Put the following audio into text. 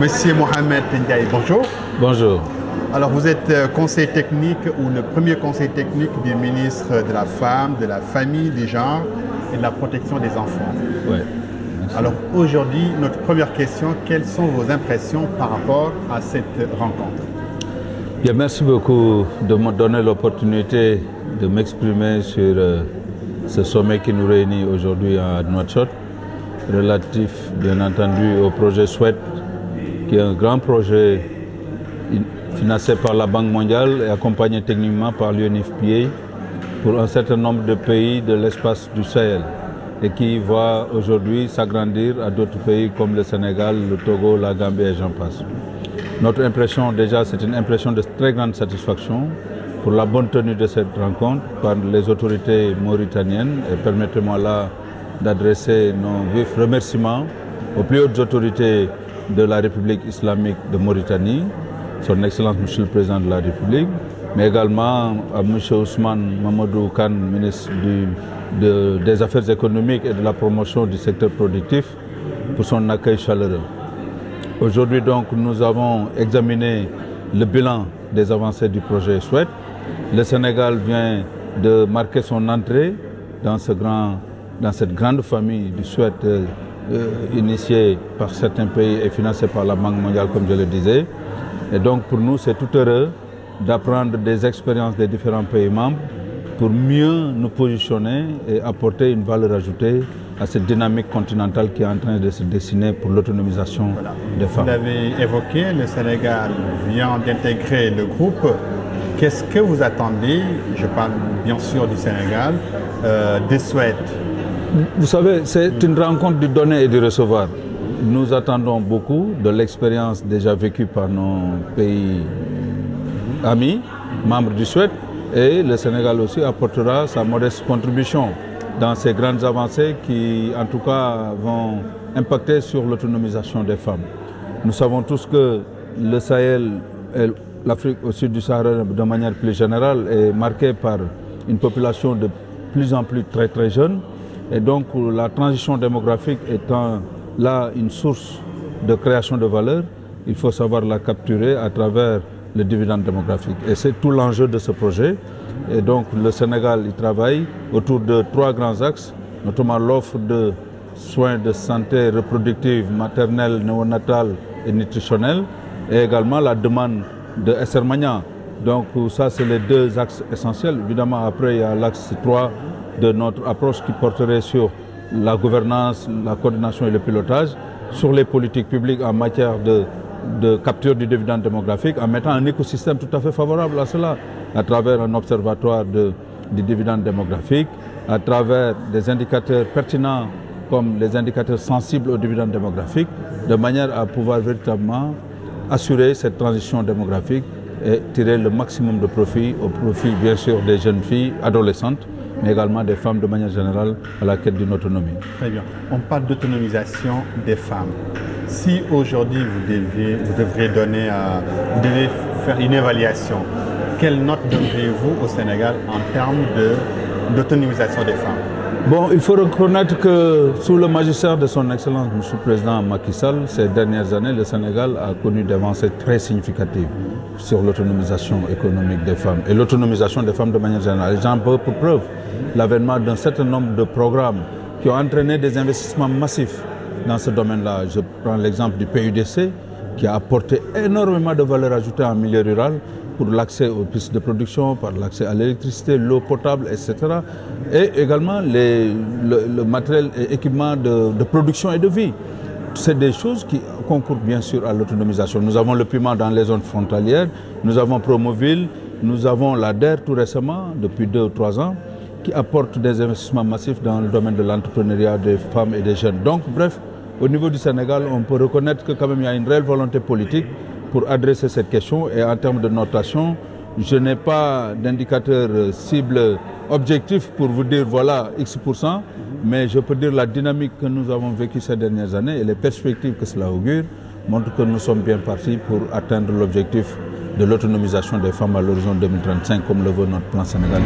Monsieur Mohamed Ndiaye, bonjour. Bonjour. Alors vous êtes conseiller technique ou le premier conseiller technique du ministre de la Femme, de la Famille, du Genre et de la Protection des Enfants. Oui. Alors aujourd'hui, notre première question, quelles sont vos impressions par rapport à cette rencontre? Bien, merci beaucoup de me donner l'opportunité de m'exprimer sur ce sommet qui nous réunit aujourd'hui à Nouakchott, relatif bien entendu au projet SWET, qui est un grand projet financé par la Banque mondiale et accompagné techniquement par l'UNFPA pour un certain nombre de pays de l'espace du Sahel et qui va aujourd'hui s'agrandir à d'autres pays comme le Sénégal, le Togo, la Gambie et j'en passe. Notre impression déjà, c'est une impression de très grande satisfaction pour la bonne tenue de cette rencontre par les autorités mauritaniennes et permettez-moi là d'adresser nos vifs remerciements aux plus hautes autorités de la République islamique de Mauritanie, son Excellence Monsieur le Président de la République, mais également à Monsieur Ousmane Mamadou Khan, ministre des Affaires économiques et de la promotion du secteur productif, pour son accueil chaleureux. Aujourd'hui donc, nous avons examiné le bilan des avancées du projet SWET. Le Sénégal vient de marquer son entrée dans cette grande famille du SWET initiée par certains pays et financée par la Banque mondiale, comme je le disais. Et donc pour nous, c'est tout heureux d'apprendre des expériences des différents pays membres pour mieux nous positionner et apporter une valeur ajoutée à cette dynamique continentale qui est en train de se dessiner pour l'autonomisation des femmes. Vous l'avez évoqué, le Sénégal vient d'intégrer le groupe. Qu'est-ce que vous attendez, je parle bien sûr du Sénégal, des SWET? Vous savez, c'est une rencontre du donner et du recevoir. Nous attendons beaucoup de l'expérience déjà vécue par nos pays amis, membres du SWET, et le Sénégal aussi apportera sa modeste contribution dans ces grandes avancées qui, en tout cas, vont impacter sur l'autonomisation des femmes. Nous savons tous que le Sahel et l'Afrique au sud du Sahara, de manière plus générale, est marquée par une population de plus en plus très jeune. Et donc, la transition démographique étant là une source de création de valeur, il faut savoir la capturer à travers le dividende démographique. Et c'est tout l'enjeu de ce projet. Et donc, le Sénégal y travaille autour de 3 grands axes, notamment l'offre de soins de santé reproductive, maternelle, néonatale et nutritionnelle, et également la demande de Essermagnan. Donc, ça, c'est les 2 axes essentiels. Évidemment, après, il y a l'axe 3 de notre approche qui porterait sur la gouvernance, la coordination et le pilotage, sur les politiques publiques en matière de capture du dividende démographique, en mettant un écosystème tout à fait favorable à cela, à travers un observatoire du dividende démographique, à travers des indicateurs pertinents comme les indicateurs sensibles au dividende démographique, de manière à pouvoir véritablement assurer cette transition démographique et tirer le maximum de profit, au profit bien sûr des jeunes filles, adolescentes, mais également des femmes de manière générale à la quête d'une autonomie. Très bien. On parle d'autonomisation des femmes. Si aujourd'hui vous devez faire une évaluation, quelle note donneriez-vous au Sénégal en termes d'autonomisation des femmes? Bon, il faut reconnaître que sous le magistère de son Excellence M. le Président Macky Sall, ces dernières années, le Sénégal a connu des avancées très significatives sur l'autonomisation économique des femmes et l'autonomisation des femmes de manière générale. J'en veux pour preuve l'avènement d'un certain nombre de programmes qui ont entraîné des investissements massifs dans ce domaine-là. Je prends l'exemple du PUDC qui a apporté énormément de valeur ajoutée en milieu rural pour l'accès aux pistes de production, par l'accès à l'électricité, l'eau potable, etc. Et également le matériel et équipement de production et de vie. C'est des choses qui concourent bien sûr à l'autonomisation. Nous avons le piment dans les zones frontalières, nous avons Promoville, nous avons l'ADER tout récemment, depuis 2 ou 3 ans, qui apporte des investissements massifs dans le domaine de l'entrepreneuriat des femmes et des jeunes. Donc bref, au niveau du Sénégal, on peut reconnaître que quand même il y a une réelle volonté politique pour adresser cette question. Et en termes de notation, je n'ai pas d'indicateur cible objectif pour vous dire voilà X%, mais je peux dire la dynamique que nous avons vécue ces dernières années et les perspectives que cela augure montrent que nous sommes bien partis pour atteindre l'objectif de l'autonomisation des femmes à l'horizon 2035 comme le veut notre plan Sénégal.